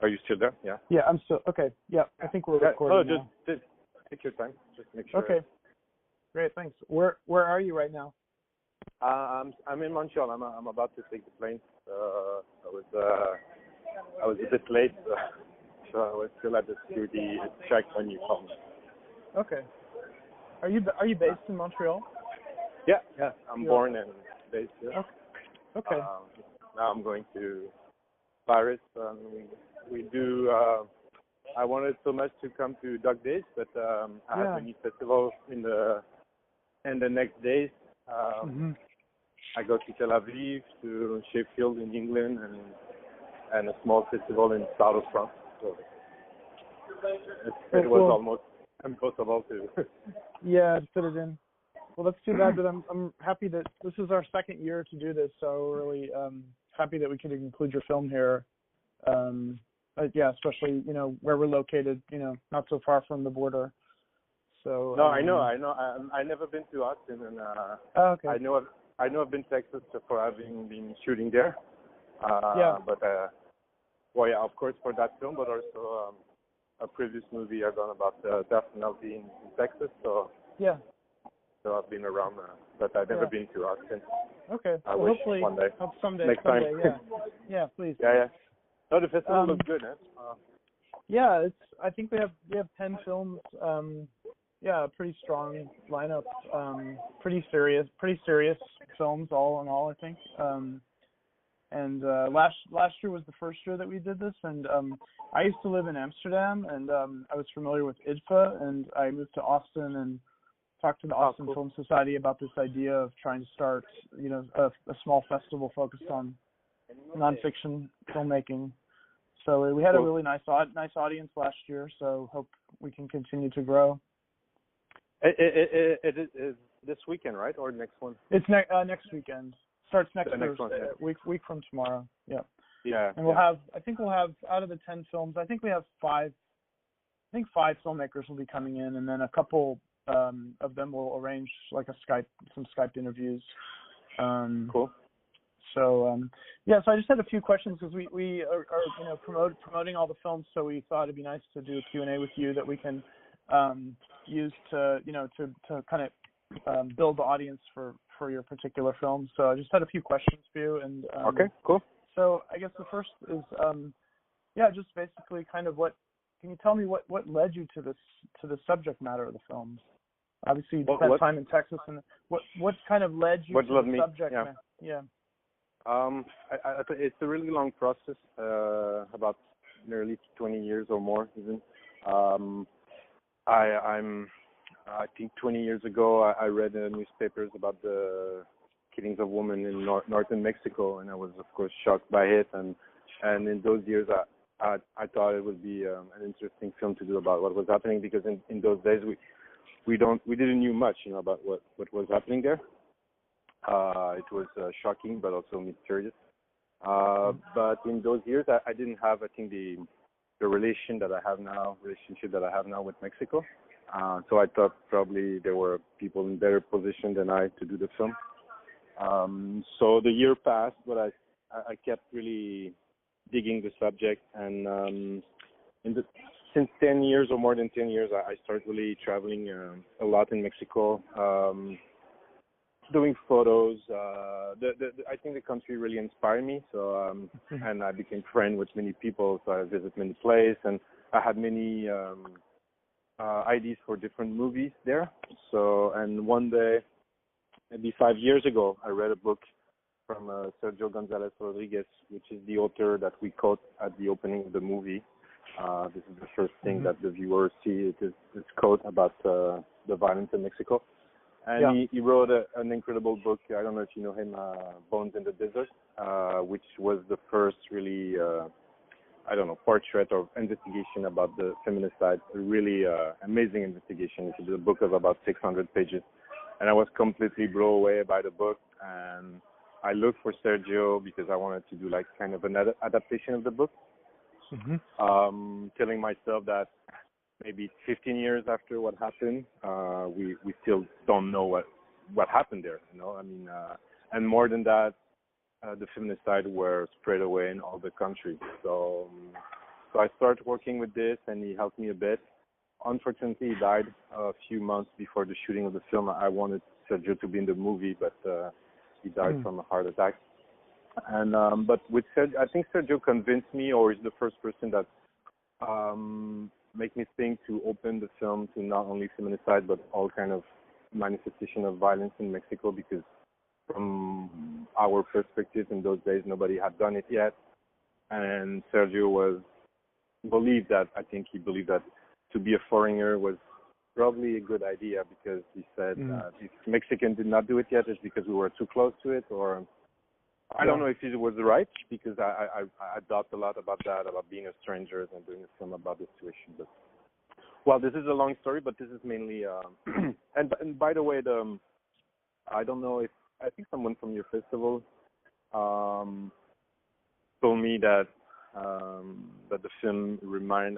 Are you still there? Yeah. Yeah, I'm still okay. Yeah, I think we're recording now. Just take your time. Just make sure. Okay. Great, thanks. Where are you right now? I'm in Montreal. I'm about to take the plane. I was a bit late, so I was still at the security check when you called me. Okay. Are you based in Montreal? Yeah. I'm born and based here. Okay. Now I'm going to Paris. We do. I wanted so much to come to Dog Days, but I have many festivals in the next days. I go to Tel Aviv, to Sheffield in England, and a small festival in south of France. So it was almost impossible to. Yeah, to fit it in. Well, that's too bad, but I'm happy that this is our second year to do this, so we're really happy that we could include your film here. Yeah, especially where we're located, not so far from the border. So no, I know. I never been to Austin, and okay. I know I've been to Texas for having been shooting there. But of course for that film, but also a previous movie I've done about the death penalty in Texas. So yeah. So I've been around, but I've never been to Austin. Okay. I wish hopefully one day. Hope someday. Next time. Yeah. Yeah, please. Yeah. No, the festival looks good, huh? Yeah, I think we have 10 films. Yeah, a pretty strong lineup. Pretty serious films all in all, I think. And last year was the first year that we did this, and I used to live in Amsterdam, and I was familiar with IDFA, and I moved to Austin and talked to the Austin Film Society about this idea of trying to start, a small festival focused on nonfiction filmmaking. So we had a really nice audience last year, so hope we can continue to grow. It is this weekend, right, or next one? It's next weekend. Starts next Thursday, week from tomorrow. Yeah. Yeah. And we'll have out of the 10 films, I think we have five filmmakers will be coming in, and then a couple of them will arrange like some Skype interviews. Cool. So so I just had a few questions because we are promoting all the films, so we thought it'd be nice to do a Q&A with you that we can use to kind of build the audience for your particular film. So I just had a few questions for you. And okay, cool. So I guess the first is just basically kind of can you tell me what led you to the subject matter of the film? Obviously you spent time in Texas, and what kind of led you to the subject matter? Yeah. It's a really long process, about nearly 20 years or more even. I think 20 years ago I read newspapers about the killings of women in northern Mexico, and I was of course shocked by it. And in those years I thought it would be an interesting film to do about what was happening, because in those days we didn't knew much about what was happening there. It was shocking, but also mysterious. But in those years, I didn't have, I think, the relationship that I have now with Mexico. So I thought probably there were people in better position than I to do the film. So the year passed, but I kept really digging the subject, and since 10 years or more than 10 years, I started really traveling a lot in Mexico. Doing photos. I think the country really inspired me. So and I became friends with many people. So I visited many places, and I had many ideas for different movies there. So, and one day, maybe 5 years ago, I read a book from Sergio González Rodriguez, which is the author that we quote at the opening of the movie. This is the first thing that the viewers see. It is this quote about the violence in Mexico. And he wrote an incredible book. I don't know if you know him, Bones in the Desert, which was the first really, portrait or investigation about the feminist side. A really amazing investigation. It's a book of about 600 pages. And I was completely blown away by the book. And I looked for Sergio because I wanted to do like kind of an adaptation of the book. Telling myself that maybe 15 years after what happened, we still don't know what happened there. I mean, and more than that, the feminist side were spread away in all the countries. So So I started working with this, and he helped me a bit. Unfortunately, he died a few months before the shooting of the film. I wanted Sergio to be in the movie, but he died from a heart attack. And but with Sergio, I think Sergio convinced me, or is the first person that make me think to open the film to not only feminicide but all kind of manifestation of violence in Mexico, because from our perspective in those days nobody had done it yet, and Sergio believed that to be a foreigner was probably a good idea, because he said if Mexicans did not do it yet, it's because we were too close to it, or I don't know if it was right, because I thought a lot about that, about being a stranger and doing a film about the situation. But well, this is a long story, but this is mainly and by the way, I don't know if I think someone from your festival told me that that the film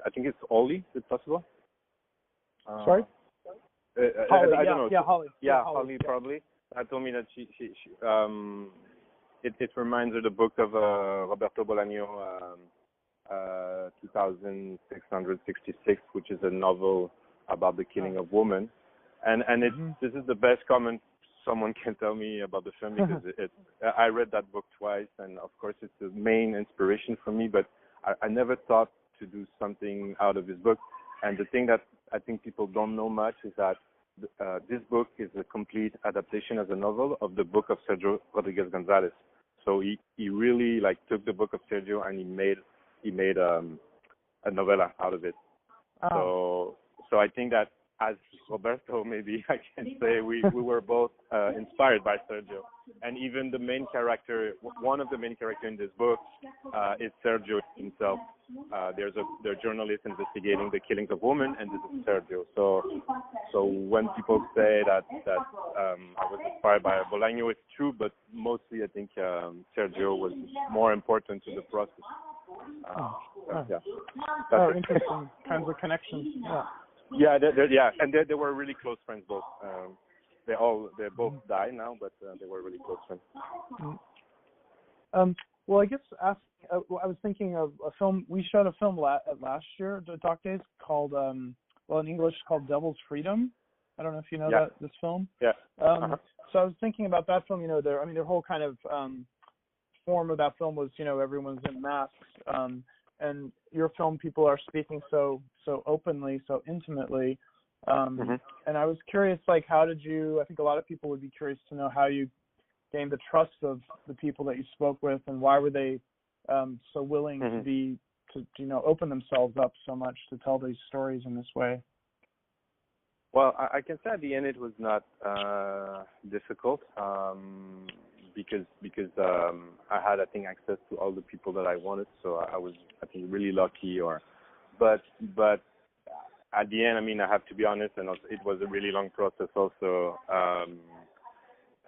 I think it's Ollie. Is it possible? Sorry? Holly, I don't know. Yeah, Holly. Yeah, Holly probably. I told me that she it reminds her the book of Roberto Bolaño, 2666, which is a novel about the killing of women, and this is the best comment someone can tell me about the film, because I read that book twice, and of course it's the main inspiration for me, but I never thought to do something out of this book. And the thing that I think people don't know much is that this book is a complete adaptation as a novel of the book of Sergio Rodriguez Gonzalez. So he really took the book of Sergio and he made a novella out of it. So I think that as Roberto, maybe I can say we were both inspired by Sergio. And even the main character, one of the main characters in this book is Sergio himself. There's a journalist investigating the killings of women, and this is Sergio. So when people say that I was inspired by Bolaño, it's true, but mostly I think Sergio was more important to the process. Interesting kinds of connections. Yeah, and they were really close friends both. They both died now, but they were really close friends. Well, I guess I was thinking of a film. We showed a film last year at the Doc Days called, in English called Devil's Freedom. I don't know if you know this film. Yeah. So I was thinking about that film. Their whole kind of form of that film was, everyone's in masks. And your film, people are speaking so openly, so intimately. And I was curious, how did you? I think a lot of people would be curious to know how you gained the trust of the people that you spoke with, and why were they so willing to open themselves up so much to tell these stories in this way? Well, I can say at the end it was not difficult because I had, I think, access to all the people that I wanted, so I was, I think, really lucky. But at the end, I have to be honest, and also, it was a really long process. Also,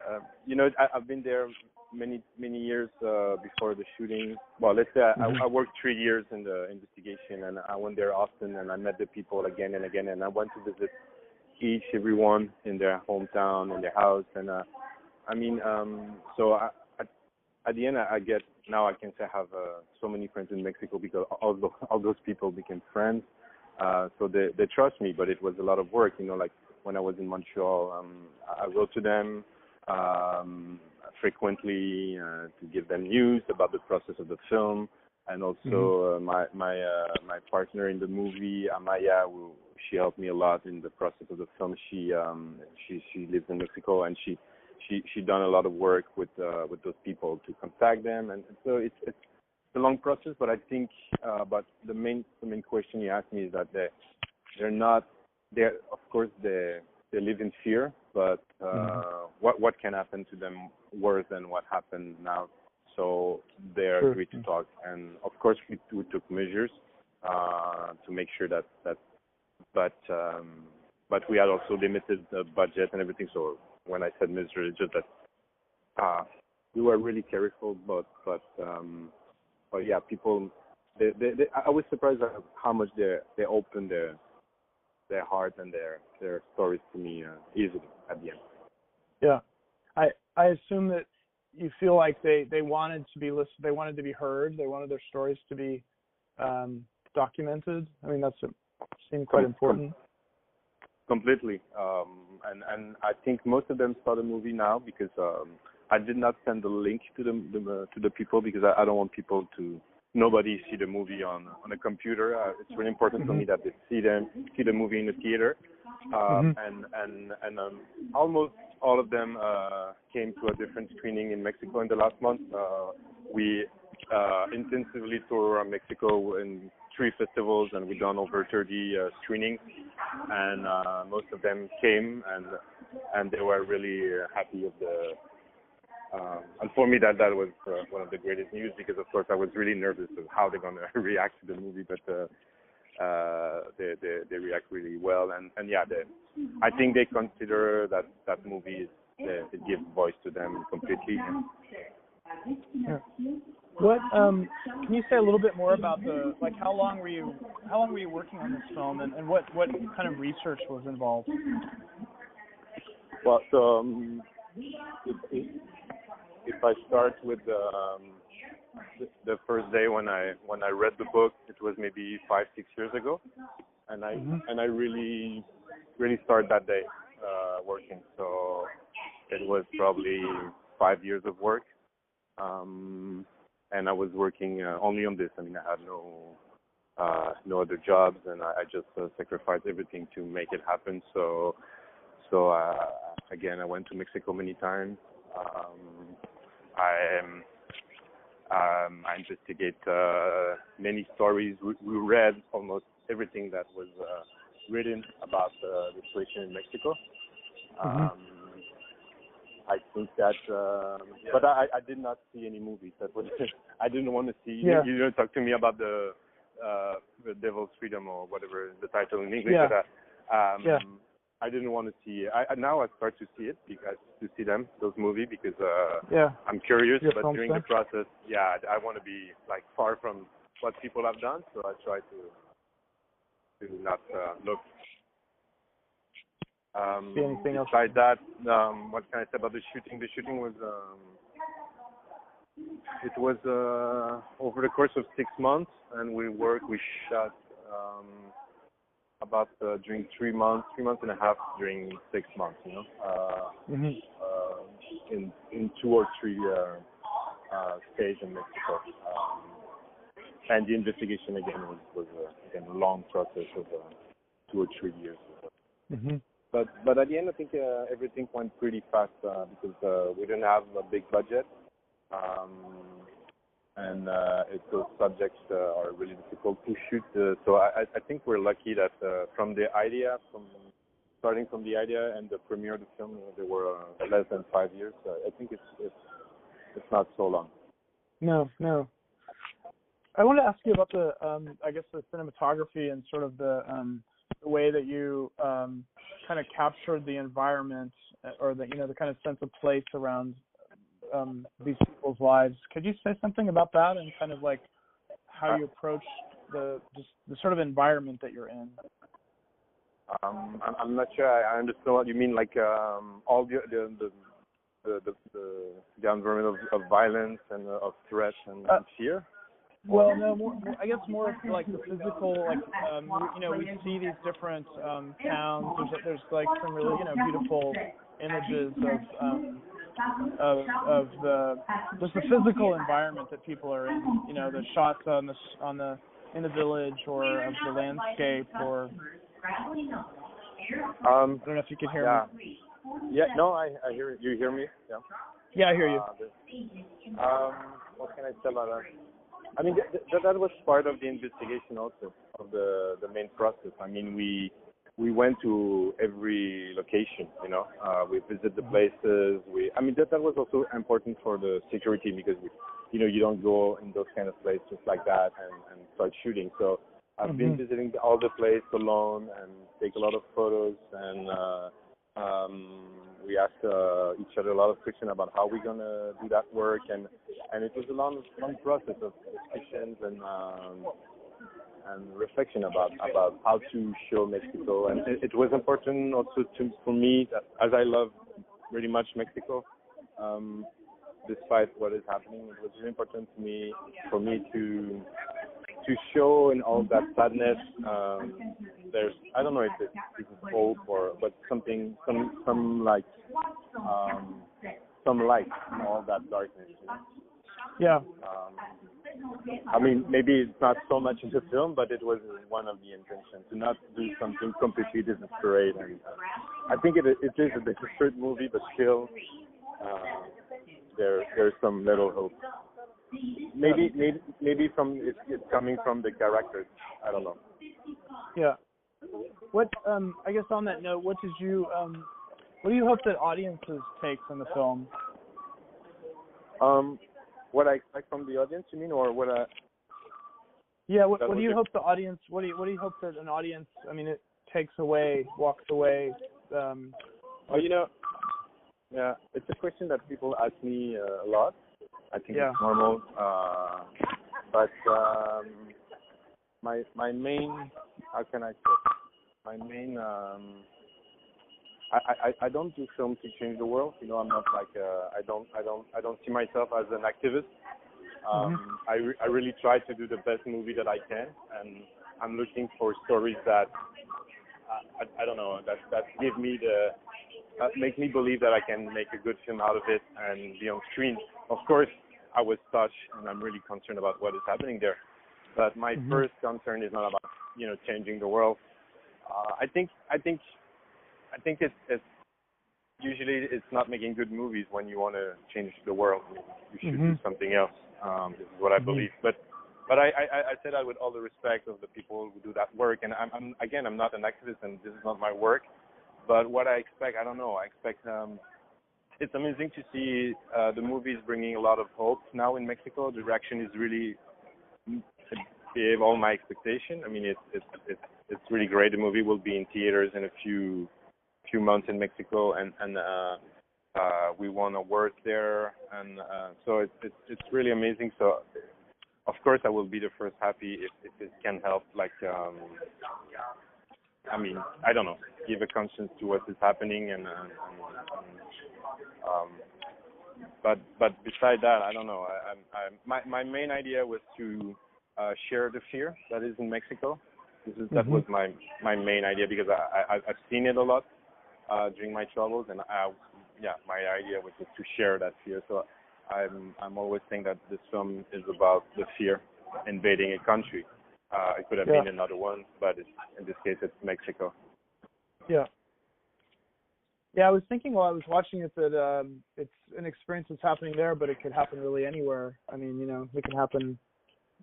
I've been there many years before the shooting. Well, let's say I worked 3 years in the investigation, and I went there often, and I met the people again and again, and I went to visit everyone in their hometown, in their house, and so at the end, I can say I have so many friends in Mexico, because all those people became friends. So they trust me, but it was a lot of work. When I was in Montreal, I wrote to them frequently to give them news about the process of the film, and also my partner in the movie, Amaya, she helped me a lot in the process of the film. She lives in Mexico, and she done a lot of work with those people to contact them, and so it's a long process. But I think, but the main question you asked me is that of course they live in fear, but what can happen to them worse than what happened now? So they agreed to talk, and of course we took measures to make sure that but we had also limited the budget and everything. So when I said measures, it's just that we were really careful, but yeah, people. I was surprised at how much they opened their heart and their stories to me easily at the end. Yeah, I assume that you feel like they wanted to be listened, they wanted to be heard, they wanted their stories to be documented? I mean, that's seemed quite important. Completely. And I think most of them saw the movie now because I did not send the link to the people because I don't want people to nobody see the movie on a computer. It's really important for me that they see the movie in the theater. And almost all of them came to a different screening in Mexico in the last month. We intensively tour Mexico in 3 festivals, and we've done over 30 screenings. And most of them came, and they were really happy with the. And for me, that was one of the greatest news because, of course, I was really nervous of how they're going to react to the movie, but they react really well. And yeah, I think they consider that movie it gives voice to them completely. Yeah. What can you say a little bit more about how long were you working on this film, and what kind of research was involved? Well, so if I start with the first day when I read the book, it was maybe 5-6 years ago, and I really started that day working. So it was probably 5 years of work. And I was working only on this. I mean, I had no other jobs, and I just sacrificed everything to make it happen. So again, I went to Mexico many times. I investigate many stories. We read almost everything that was written about the situation in Mexico. I think that, but I did not see any movies. That was I didn't want to see. Yeah. You talk to me about the Devil's Freedom or whatever the title in English. Yeah. But I didn't want to see. Now I start to see it to see those movies because I'm curious. But during the process, I want to be far from what people have done. So I try to not look. See anything else? Besides that, what can I say about the shooting? The shooting was it was over the course of 6 months, and we shot about during 3 months and a half during 6 months. In 2 or 3 stages in Mexico, and the investigation again was again a long process of 2 or 3 years. But at the end, I think everything went pretty fast because we didn't have a big budget, and those subjects are really difficult to shoot. So I think we're lucky that starting from the idea and the premiere of the film, there were less than 5 years. I think it's not so long. No. I want to ask you about the cinematography and sort of the way that you kind of captured the environment or the kind of sense of place around these people's lives. Could you say something about that and kind of how you approach the sort of environment that you're in? I'm not sure I understand what you mean. All the environment of violence and of threat and fear. Well, no, I guess more of the physical, we see these different towns. There's some really, beautiful images of just the physical environment that people are in. The shots in the village or of the landscape or. I don't know if you can hear me. Yeah, no, I hear you. Hear me? Yeah. Yeah, I hear you. What can I say about that? I mean, that was part of the investigation also of the main process. I mean, we went to every location, we visited the places. That was also important for the security because, you don't go in those kind of places like that and start shooting. So I've been visiting all the places alone and take a lot of photos and we asked each other a lot of questions about how we're going to do that work, and it was a long process of discussions and reflection about how to show Mexico. And it was important also for me, that, as I love very much Mexico, despite what is happening, it was really important for me to show in all that sadness, there's, I don't know if it's hope or, but something, some like, some light in all that darkness. You know? Yeah. I mean, maybe it's not so much in the film, but it was one of the intentions to not do something completely desperate. And I think it is a desperate movie, but still, there's some little hope. Maybe from it's coming from the characters. I don't know. Yeah. What I guess on that note, what do you hope that audiences take from the film? What I expect from the audience, you mean, or what I? Yeah. What do you hope the audience? What do you hope that an audience? I mean, it walks away. Oh, you know, yeah, it's a question that people ask me a lot. I think it's normal. But my main, how can I say? My main, I don't do film to change the world. You know, I'm not like I don't see myself as an activist. I really try to do the best movie that I can, and I'm looking for stories that I don't know that give me make me believe that I can make a good film out of it and be on screen. Of course, I was touched, and I'm really concerned about what is happening there. But my first concern is not about changing the world. I think it's usually it's not making good movies when you want to change the world. You should do something else. This is what I believe. But I said that with all the respect of the people who do that work. And I'm not an activist, and this is not my work. But what I expect, I don't know. I expect it's amazing to see the movies bringing a lot of hope now in Mexico. The reaction is really gave all my expectation. I mean, it's really great. The movie will be in theaters in a few months in Mexico, and we won awards there, and so it's really amazing. So of course I will be the first happy if it can help. Like I mean, I don't know, give a conscience to what is happening, but beside that, I don't know. My main idea was to share the fear that is in Mexico. That was my main idea, because I've seen it a lot during my travels, and my idea was just to share that fear. So I'm always saying that this film is about the fear invading a country. It could have been another one, but in this case, it's Mexico. Yeah. Yeah, I was thinking while I was watching it that it's an experience that's happening there, but it could happen really anywhere. I mean, it can happen.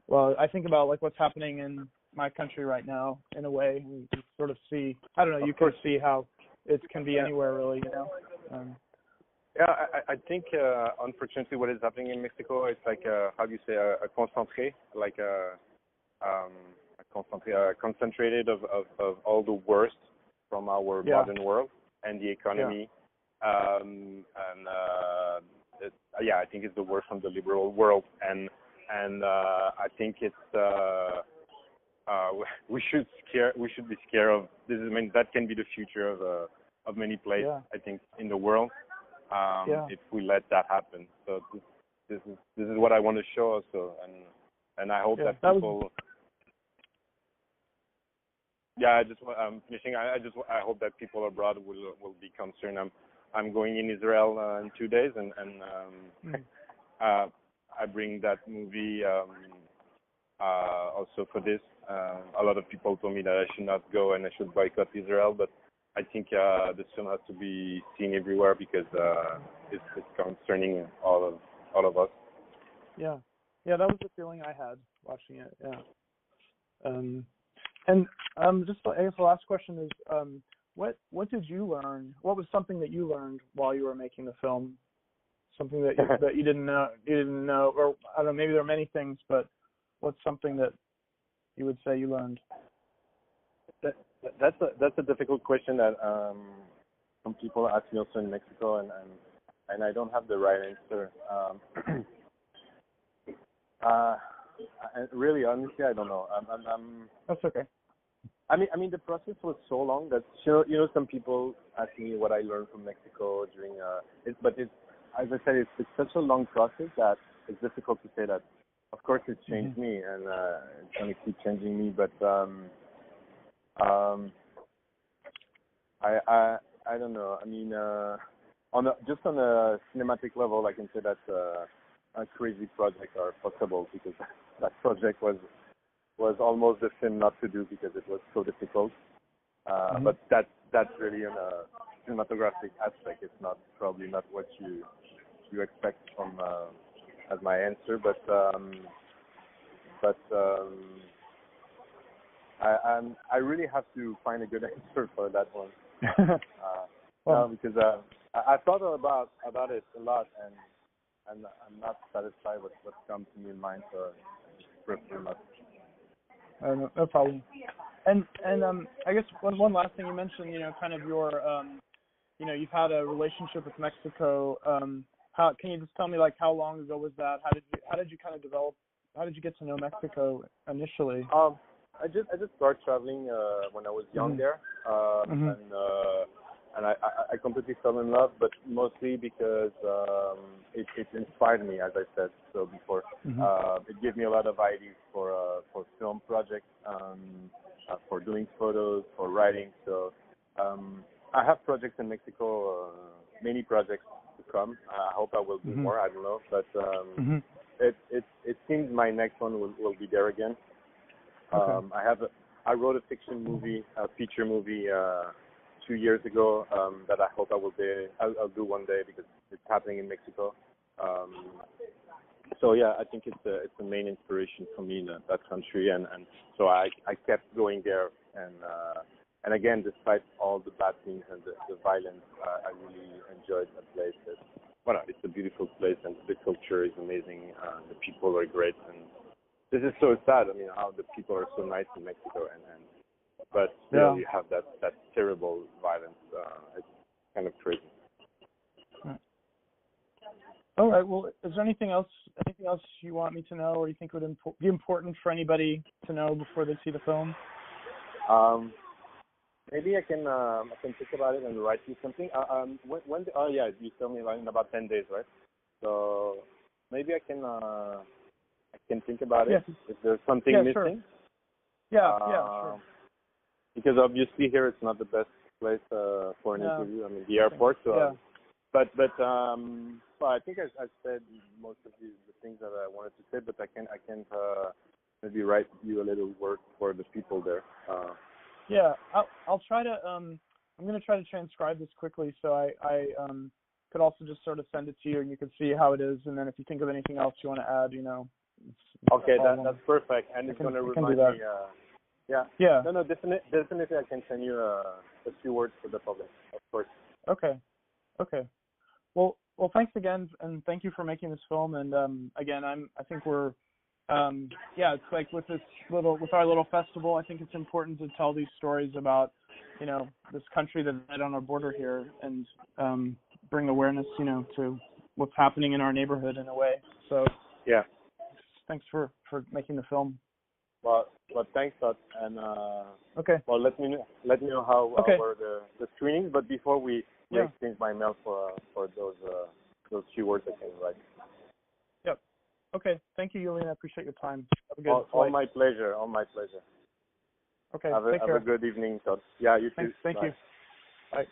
Well, I think about like what's happening in my country right now in a way. You can sort of see. I don't know. You can see how it can be anywhere, really. I think unfortunately, what is happening in Mexico, it's like how do you say a concentré, like a concentrated of all the worst from our modern world and the economy. I think it's the worst from the liberal world, and I think it's we should be scared of this. I mean, that can be the future of many places. I think in the world, if we let that happen. So this is what I want to show also, and I hope that people. I'm finishing. I hope that people abroad will be concerned. I'm going in Israel in 2 days, and I bring that movie also for this. A lot of people told me that I should not go and I should boycott Israel, but I think this film has to be seen everywhere because it's concerning all of us. Yeah, that was the feeling I had watching it. Yeah. And just I guess the last question is, what did you learn? What was something that you learned while you were making the film? Something that you didn't know, or I don't know. Maybe there are many things, but what's something that you would say you learned? That's a difficult question that some people ask me also in Mexico, and I don't have the right answer. Really, honestly, I don't know. That's okay. I mean, the process was so long that some people ask me what I learned from Mexico during but it's, as I said, it's such a long process that it's difficult to say that of course, it changed me, and it's gonna keep changing me. But I don't know. I mean, just on a cinematic level, I can say that a crazy project are possible because that project was almost a film not to do because it was so difficult. But that's really on a cinematographic aspect. It's probably not what you expect from as my answer, but I really have to find a good answer for that one. Well, no, because I thought about it a lot, and I'm not satisfied with what comes to me in mind, so I prefer not. no problem. And I guess one last thing you mentioned, kind of your you've had a relationship with Mexico. How can you just tell me like how long ago was that? How did you kind of develop? How did you get to know Mexico initially? I just started traveling when I was young there, and I completely fell in love, but mostly because it inspired me, as I said so before. It gave me a lot of ideas for film projects, for doing photos, for writing. So I have projects in Mexico, many projects to come. I hope I will do more. I don't know, but it seems my next one will be there again. I wrote a fiction movie, a feature movie 2 years ago that I hope I'll do one day because it's happening in Mexico. So yeah, I think it's the main inspiration for me in that country, and so I kept going there, and again, despite all the bad things and the violence, I really enjoyed that place. It's a beautiful place, and the culture is amazing. The people are great, and this is so sad. I mean, how the people are so nice in Mexico, but still you have that terrible violence. It's kind of crazy. All right. Well, is there anything else you want me to know, or you think would be important for anybody to know before they see the film? Maybe I can think about it and write you something. You tell me in about 10 days, right? So maybe I can think about it. If there's something missing. Sure. Sure. Because obviously here it's not the best place for an interview. I mean, the airport. So, but I think I said most of the things that I wanted to say. But I can maybe write you a little word for the people there. I'll try to. I'm going to try to transcribe this quickly, so I could also just sort of send it to you, and you can see how it is. And then if you think of anything else you want to add, Okay, that's perfect, and it's going to remind me. No, definitely I can send you a few words for the public, of course. Okay. Well, thanks again, and thank you for making this film. And again, I think we're, it's like with our little festival. I think it's important to tell these stories about, this country that's right on our border here, and bring awareness, to what's happening in our neighborhood in a way. So thanks for making the film. Well, thanks, Todd. And okay. Well, let me know how were the screenings. But before we exchange my mail for those few words I can write. Yep. Okay. Thank you, Julien. I appreciate your time. Have a good all my pleasure. Okay. Have a good evening, Todd. Yeah, you too. Thank you. Bye.